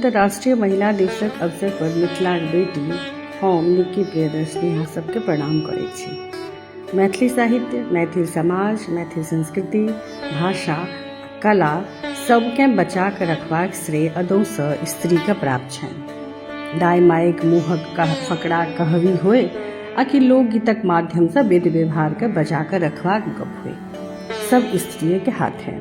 अंतर्राष्ट्रीय महिला दिवसक अवसर पर मिथिलाक बेटी हम निक्की प्रियदर्शनी अहाँ सबके प्रणाम करै छी। मैथिली साहित्य, मैथिल समाज, मैथिल संस्कृति, भाषा, कला सबकेँ बचा कऽ रखबाक श्रेय अदौसँ स्त्रीके प्राप्त छनि। दाइ मायक मुँहक फकरा कहवी होय आ कि लोकगीतक माध्यमसँ वेद व्यवहारके बचा कऽ रखबाक गप होय, सब स्त्रियके हाथ है।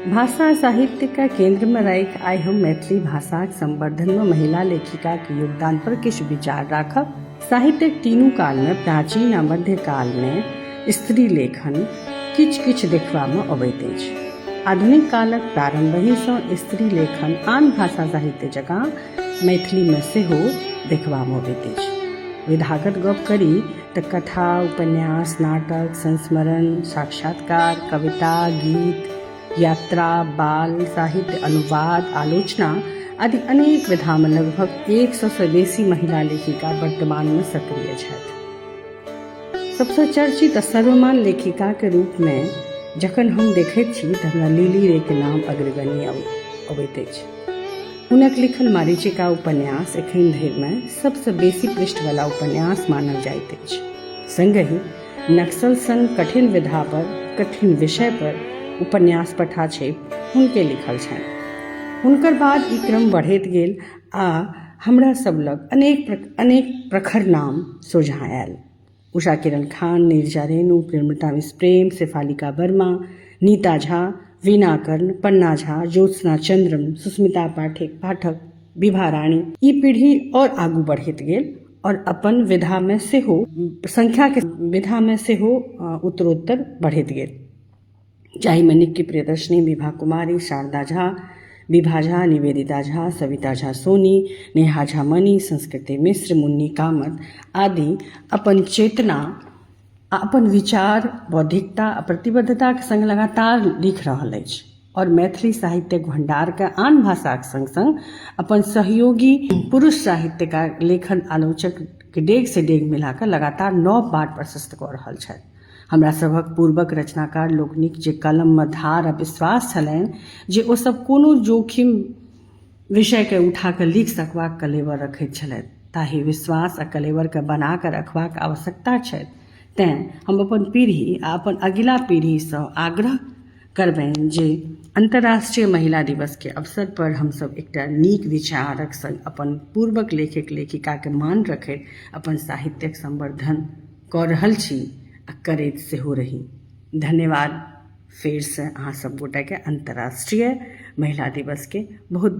भाषा आ साहित्य का केंद्र में राखि आइ हम मैथिली भाषाक संवर्धन में महिला लेखिका के योगदान पर किछु विचार राखब। साहित्यक तीनू काल में, प्राचीन आ मध्यकाल में स्त्री लेखन किछु किछु देखबा में अबैत अछि। आधुनिक कालक प्रारंभहिसँ स्त्री लेखन आन भाषा साहित्य जकाँ मैथिली में सेहो देखबा में अबैत अछि। विधागत गप करी तऽ कथा, उपन्यास, नाटक, संस्मरण, साक्षात्कार, कविता, गीत, यात्रा, बाल साहित्य, अनुवाद, आलोचना आदि अनेक विधा में लगभग 100 से बेसी महिला लेखिका वर्तमान में सक्रिय छथि। सबसे चर्चित आ सर्वमान्य लेखिका के रूप में जखन हम देखैत छी तऽ हमरा लिली रे के नाम अग्रगण्य अबैत अछि। हुनक लिखल मरीचिका उपन्यास एखन धरि में सबसे बेसी पृष्ठ वाला उपन्यास मानल जाइत अछि। संगहि नक्सल सन कठिन विधा पर, कठिन विषय पर उपन्यास पठाक्षेप हुनके लिखल छनि। हुनकर बाद ई क्रम बढ़ैत गेल आ हमरा सब लग अनेक प्रखर नाम सोझा आयल। उषा किरण खान, नीरजा रेणु, प्रेमलता मिश्र प्रेम, शेफालिका वर्मा, नीता झा, वीणा कर्ण, पन्ना झा, ज्योत्सना चंद्रम, सुस्मिता पाठक, विभा रानी। ई पीढ़ी और आगू बढ़ैत गेल और अपन विधा में सेहो संख्या के विधा में सेहो उत्तरोत्तर बढ़ैत गेल, जाहि में निक्की प्रियदर्शनी, विभा कुमारी, शारदा झा, विभा झा, निवेदिता झा, सविता झा सोनी, नेहा झा मनी, संस्कृति मिश्र, मुन्नी कामत आदि अपन चेतना, अपन विचार, बौद्धिकता आ प्रतिबद्धताके संग लगातार लिख रहल अछि और मैथिली साहित्यक भंडारके आन भाषाक संग संग अपन सहयोगी पुरुष साहित्यकार, लेखन आलोचक के डेग से डेग मिलाकर लगातार नव बाट प्रशस्त कऽ रहल छथि। हमरा सभक पूर्वक रचनाकार लोकनिक जे कलम में धार आ विश्वास छलनि जे ओ सब कोनो जोखिम विषय के उठा कऽ लिख सकबाक कलेवर रखैत छलथि, ताहि विश्वास आ कलेवर के बना कऽ रखबाक आवश्यकता छथि। तेँ हम अपन पीढ़ी आ अपन अगिला पीढ़ीसँ आग्रह करबनि जे अंतर्राष्ट्रीय महिला दिवस के अवसर पर हमसब एकटा नीक विचारक संग अपन पूर्वक लेखक लेखिका के मान रखैत अपन साहित्यक संवर्धन कऽ रहल छी आ करैत सेहो रही। धन्यवाद। फेर से अहाँ सब गोटा के अंतर्राष्ट्रीय महिला दिवस के बहुत